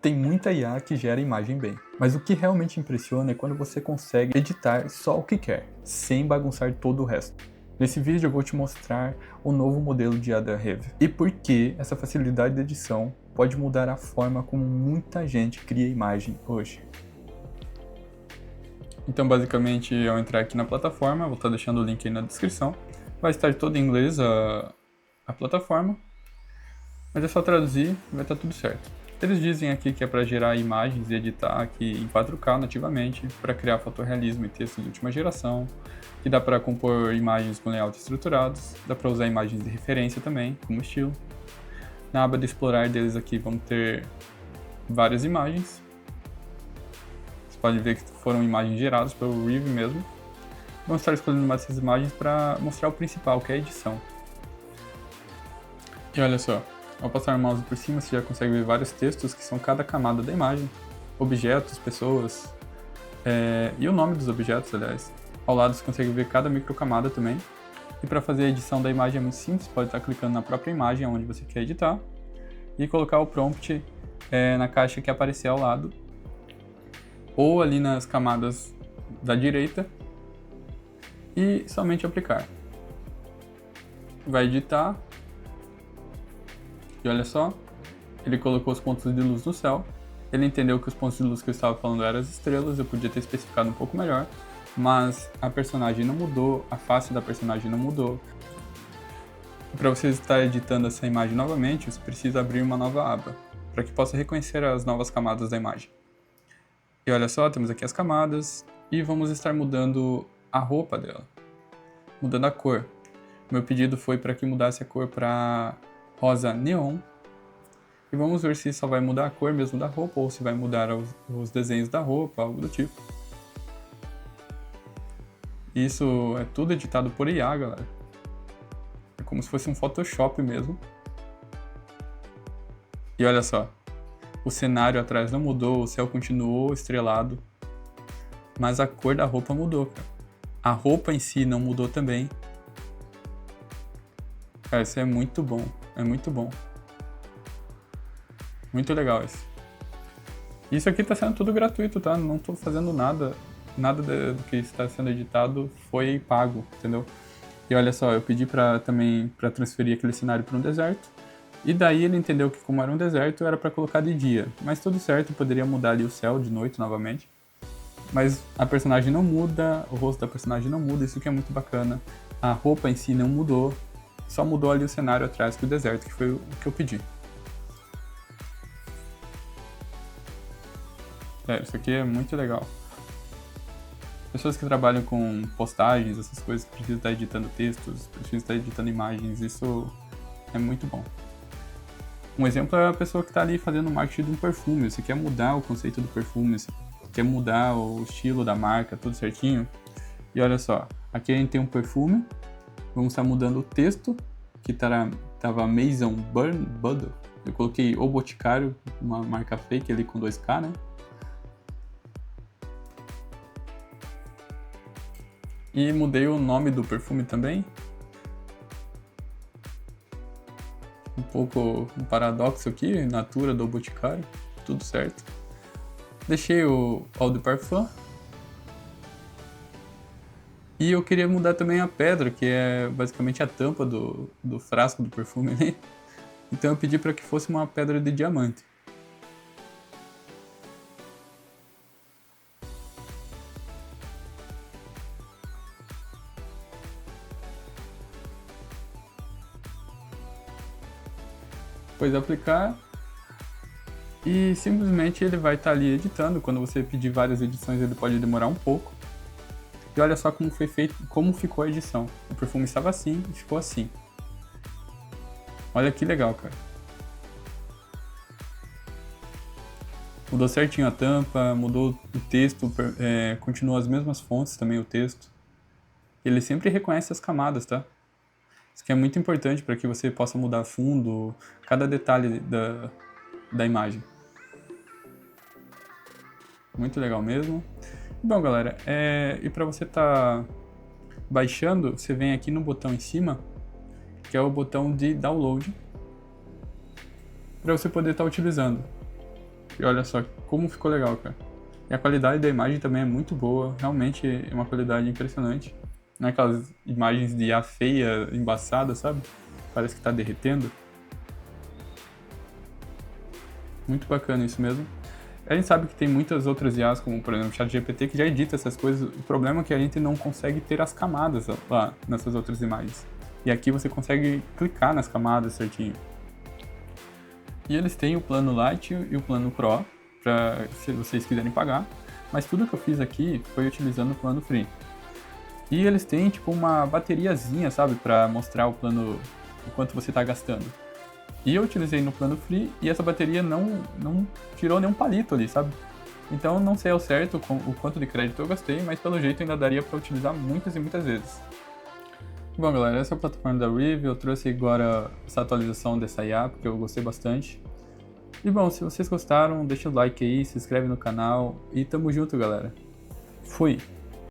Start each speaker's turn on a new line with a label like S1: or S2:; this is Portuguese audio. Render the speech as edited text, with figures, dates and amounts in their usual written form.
S1: Tem muita IA que gera imagem bem, mas o que realmente impressiona é quando você consegue editar só o que quer, sem bagunçar todo o resto. Nesse vídeo eu vou te mostrar o novo modelo de IA da Rev e por que essa facilidade de edição pode mudar a forma como muita gente cria imagem hoje. Então basicamente ao entrar aqui na plataforma, vou estar deixando o link aí na descrição, vai estar todo em inglês a plataforma, mas é só traduzir e vai estar tudo certo. Eles dizem aqui que é para gerar imagens e editar aqui em 4K nativamente, para criar fotorrealismo e texto de última geração, que dá para compor imagens com layout estruturados, dá para usar imagens de referência também, como estilo. Na aba de explorar deles aqui vamos ter várias imagens. Você pode ver que foram imagens geradas pelo Rive mesmo. Vamos estar escolhendo uma dessas imagens para mostrar o principal, que é a edição. E olha só. Ao passar o mouse por cima, você já consegue ver vários textos que são cada camada da imagem, objetos, pessoas, e o nome dos objetos, aliás. Ao lado você consegue ver cada microcamada também. E para fazer a edição da imagem é muito simples, pode estar clicando na própria imagem onde você quer editar e colocar o prompt na caixa que aparecer ao lado, ou ali nas camadas da direita, e somente aplicar. Vai editar. E olha só, ele colocou os pontos de luz no céu, ele entendeu que os pontos de luz que eu estava falando eram as estrelas, eu podia ter especificado um pouco melhor, mas a personagem não mudou, a face da personagem não mudou. Para você estar editando essa imagem novamente, você precisa abrir uma nova aba, para que possa reconhecer as novas camadas da imagem. E olha só, temos aqui as camadas, e vamos estar mudando a roupa dela, mudando a cor. Meu pedido foi para que mudasse a cor para rosa neon, e vamos ver se só vai mudar a cor mesmo da roupa ou se vai mudar os desenhos da roupa, algo do tipo. Isso é tudo editado por IA, galera. É como se fosse um Photoshop mesmo. E olha só, o cenário atrás não mudou, o céu continuou estrelado, mas a cor da roupa mudou, cara. A roupa em si não mudou também. Cara, isso é muito bom. É muito bom. Muito legal isso. Isso aqui está sendo tudo gratuito, tá? Não estou fazendo nada. Nada do que está sendo editado foi pago, entendeu? E olha só, eu pedi também para transferir aquele cenário para um deserto. E daí ele entendeu que como era um deserto, era para colocar de dia. Mas tudo certo, poderia mudar ali o céu de noite novamente. Mas a personagem não muda, o rosto da personagem não muda, isso que é muito bacana. A roupa em si não mudou. Só mudou ali o cenário atrás do deserto, que foi o que eu pedi. Isso aqui é muito legal. Pessoas que trabalham com postagens, essas coisas, que precisam estar editando textos, precisam estar editando imagens, isso é muito bom. Um exemplo é a pessoa que está ali fazendo marketing de um perfume. Você quer mudar o conceito do perfume, você quer mudar o estilo da marca, tudo certinho. E olha só, aqui a gente tem um perfume. Vamos estar mudando o texto, que tava Maison Bundle. Eu coloquei O Boticário, uma marca fake ali com 2K, né? E mudei o nome do perfume também. Um pouco um paradoxo aqui, Natura do Boticário, tudo certo. Deixei o Eau de Parfum. E eu queria mudar também a pedra, que é basicamente a tampa do frasco do perfume, né? Então eu pedi para que fosse uma pedra de diamante. Depois de aplicar, e simplesmente ele vai estar ali editando. Quando você pedir várias edições, ele pode demorar um pouco. E olha só como foi feito, como ficou a edição. O perfume estava assim e ficou assim. Olha que legal, cara. Mudou certinho a tampa, mudou o texto, continua as mesmas fontes também o texto. Ele sempre reconhece as camadas, tá? Isso que é muito importante para que você possa mudar fundo, cada detalhe da imagem. Muito legal mesmo. Bom, galera, e para você estar baixando, você vem aqui no botão em cima, que é o botão de download, para você poder estar utilizando. E olha só como ficou legal, cara. E a qualidade da imagem também é muito boa, realmente é uma qualidade impressionante. Não é aquelas imagens de IA feia, embaçada, sabe? Parece que tá derretendo. Muito bacana isso mesmo. A gente sabe que tem muitas outras IAs, como por exemplo o ChatGPT, que já edita essas coisas. O problema é que a gente não consegue ter as camadas lá nessas outras imagens. E aqui você consegue clicar nas camadas certinho. E eles têm o plano Lite e o plano Pro, para se vocês quiserem pagar. Mas tudo que eu fiz aqui foi utilizando o plano Free. E eles têm tipo uma bateriazinha, sabe, para mostrar o plano, o quanto você está gastando. E eu utilizei no plano Free e essa bateria não tirou nenhum palito ali, sabe? Então não sei ao certo o quanto de crédito eu gastei, mas pelo jeito ainda daria para utilizar muitas e muitas vezes. Bom galera, essa é a plataforma da Riv, eu trouxe agora essa atualização dessa IA, porque eu gostei bastante. E bom, se vocês gostaram, deixa o like aí, se inscreve no canal e tamo junto galera. Fui!